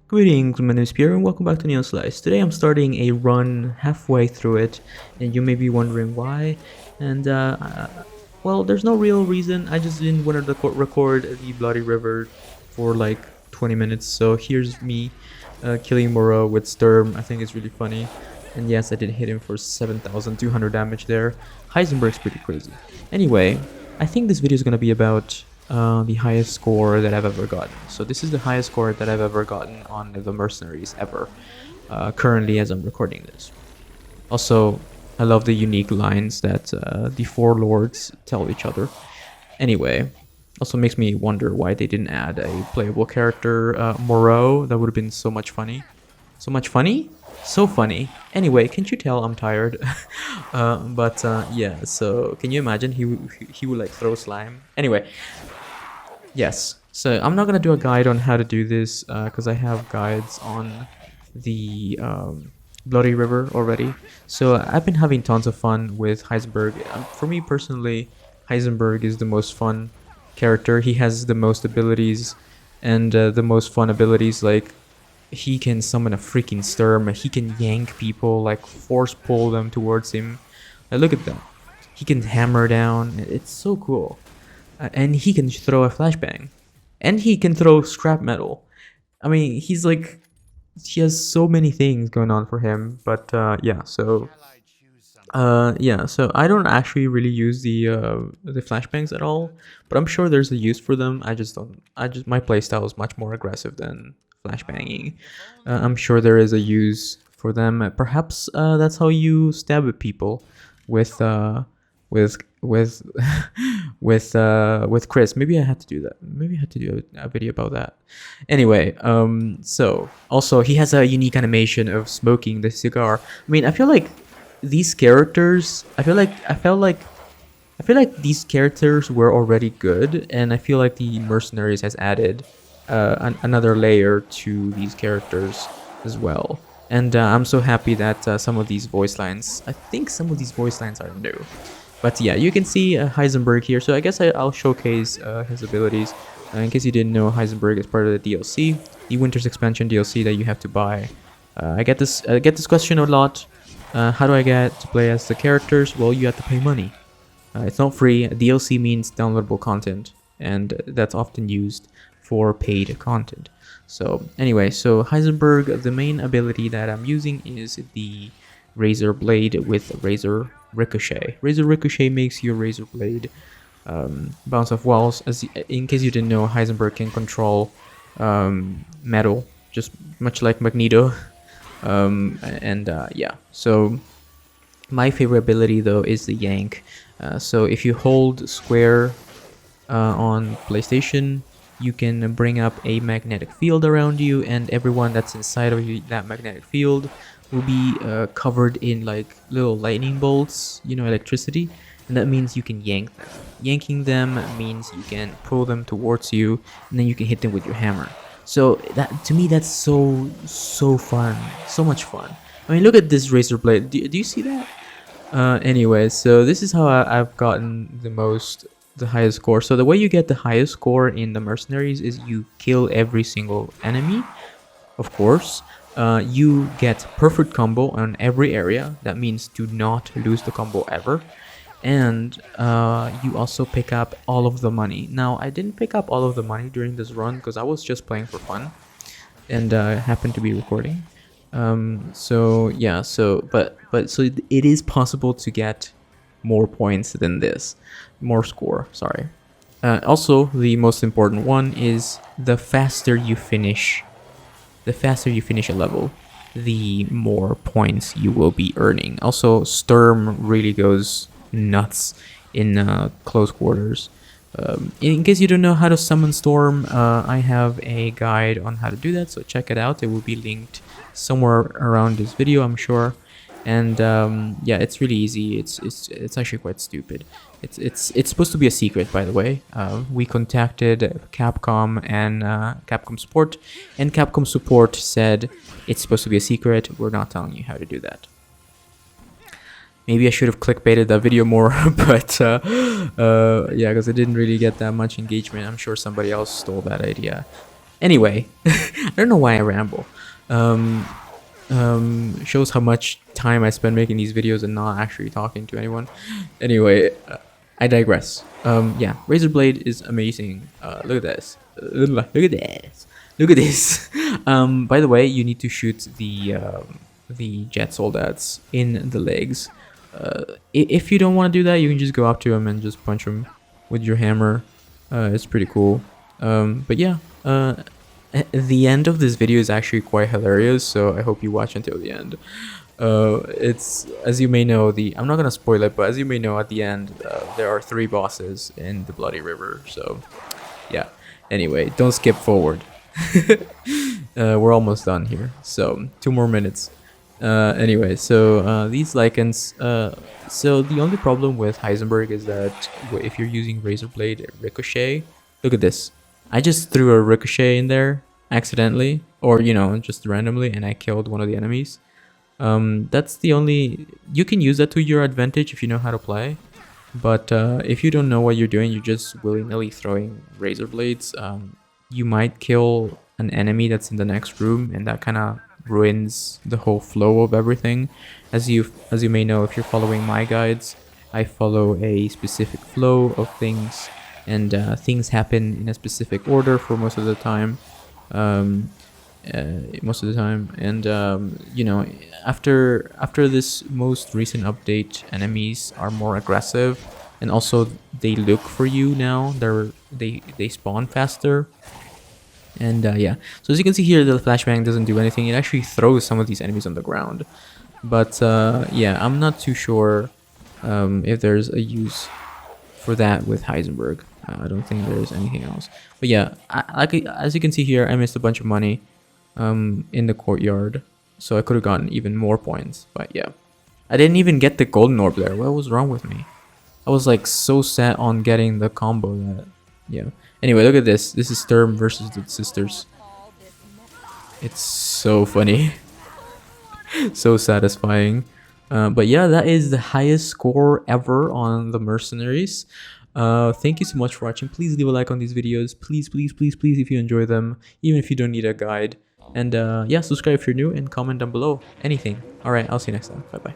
Greetings, my name is Pierre and welcome back to NeonSlice. Today I'm starting a run halfway through it, and you may be wondering why. And well, there's no real reason. I just didn't want to record the Bloody River for like 20 minutes. So here's me killing Moreau with Sturm. I think it's really funny. And yes, I did hit him for 7,200 damage there. Heisenberg's pretty crazy. Anyway, I think this video is going to be about the highest score that I've ever gotten. So this is the highest score that I've ever gotten on the Mercenaries ever, currently as I'm recording this. Also, I love the unique lines that the four lords tell each other. Anyway, also makes me wonder why they didn't add a playable character, Moreau. That would have been so much funny. So much funny? So funny. Anyway, can't you tell I'm tired? Yeah, so can you imagine he would like throw slime? Anyway, yes, so I'm not gonna do a guide on how to do this because I have guides on the Bloody River already. So I've been having tons of fun with Heisenberg. For me personally, Heisenberg is the most fun character. He has the most abilities and the most fun abilities. Like, he can summon a freaking Sturm. He can yank people, like force pull them towards him. Look at that. He can hammer down. It's so cool. And he can throw a flashbang. And he can throw scrap metal. I mean, he's like, he has so many things going on for him. But yeah, so I don't actually really use the flashbangs at all, but I'm sure there's a use for them. My playstyle is much more aggressive than flashbanging. I'm sure there is a use for them. Perhaps that's how you stab at people with with Chris. Maybe I had to do that. Maybe I had to do a video about that. Anyway, so also he has a unique animation of smoking the cigar. I mean, I feel like these characters, I feel like these characters were already good, and I feel like the Mercenaries has added another layer to these characters as well. And I'm so happy that some of these voice lines, I think some of these voice lines are new. But yeah, you can see Heisenberg here. So I guess I'll showcase his abilities. In case you didn't know, Heisenberg is part of the DLC, the Winter's Expansion DLC that you have to buy. I get this question a lot. How do I get to play as the characters? Well, you have to pay money. It's not free. DLC means downloadable content, and that's often used for paid content. So anyway, so Heisenberg, the main ability that I'm using is the Razor Blade with Razor Ricochet. Razor Ricochet makes your Razor Blade bounce off walls. In case you didn't know, Heisenberg can control metal, just much like Magneto. Yeah, so my favorite ability though is the yank. So if you hold square on PlayStation, you can bring up a magnetic field around you, and everyone that's inside of you, that magnetic field, will be covered in like little lightning bolts, you know, electricity, and that means you can yank them. Yanking them means you can pull them towards you, and then you can hit them with your hammer. So that, to me, that's so fun, so much fun. I mean, look at this Razor Blade. Do you see that? Anyway, so this is how I've gotten the highest score. So the way you get the highest score in the Mercenaries is you kill every single enemy. Of course, you get perfect combo on every area. That means do not lose the combo ever. And you also pick up all of the money. Now, I didn't pick up all of the money during this run because I was just playing for fun and happened to be recording. So yeah, so it is possible to get more points than this, more score, sorry. Also, the most important one is the faster you finish a level, the more points you will be earning. Also, Sturm really goes nuts in close quarters. In case you don't know how to summon Storm, I have a guide on how to do that, so check it out. It will be linked somewhere around this video, I'm sure. And yeah, it's really easy. It's actually quite stupid. It's supposed to be a secret, by the way. We contacted Capcom and Capcom support, and Capcom support said it's supposed to be a secret. We're not telling you how to do that. Maybe I should have clickbaited that video more, but yeah, because it didn't really get that much engagement. I'm sure somebody else stole that idea. Anyway, I don't know why I ramble. Um, Shows how much time I spend making these videos and not actually talking to anyone. Anyway, I digress. Yeah, Razor Blade is amazing. Look at this. Look at this. Look at this. By the way, you need to shoot the jet soldats in the legs. If you don't want to do that, you can just go up to them and just punch them with your hammer. It's pretty cool. But yeah, the end of this video is actually quite hilarious, so I hope you watch until the end. It's, as you may know, I'm not gonna spoil it, but as you may know, at the end there are 3 bosses in the Bloody River. So yeah, anyway, don't skip forward. We're almost done here, so 2 more minutes. Anyway, so these lichens, so the only problem with Heisenberg is that if you're using Razor Blade Ricochet, look at this. I just threw a Ricochet in there accidentally, or you know, just randomly, and I killed one of the enemies. That's the only, you can use that to your advantage if you know how to play, but if you don't know what you're doing, you're just willy-nilly throwing razor blades, you might kill an enemy that's in the next room, and that kind of ruins the whole flow of everything. As you may know, if you're following my guides, I follow a specific flow of things, and things happen in a specific order for most of the time. And you know, after this most recent update, enemies are more aggressive, and also they look for you now. They spawn faster, and yeah, so as you can see here, the flashbang doesn't do anything. It actually throws some of these enemies on the ground, but yeah, I'm not too sure if there's a use for that with Heisenberg. I don't think there's anything else. But yeah, as you can see here, I missed a bunch of money in the courtyard, so I could have gotten even more points. But yeah, I didn't even get the golden orb there. What was wrong with me? I was like so set on getting the combo that, yeah. Anyway, look at this. This is Sturm versus the sisters. It's so funny. So satisfying. But yeah, that is the highest score ever on the Mercenaries. Thank you so much for watching. Please leave a like on these videos. Please, please, please, please, if you enjoy them, even if you don't need a guide. And yeah, subscribe if you're new, and comment down below anything. Alright, I'll see you next time. Bye bye.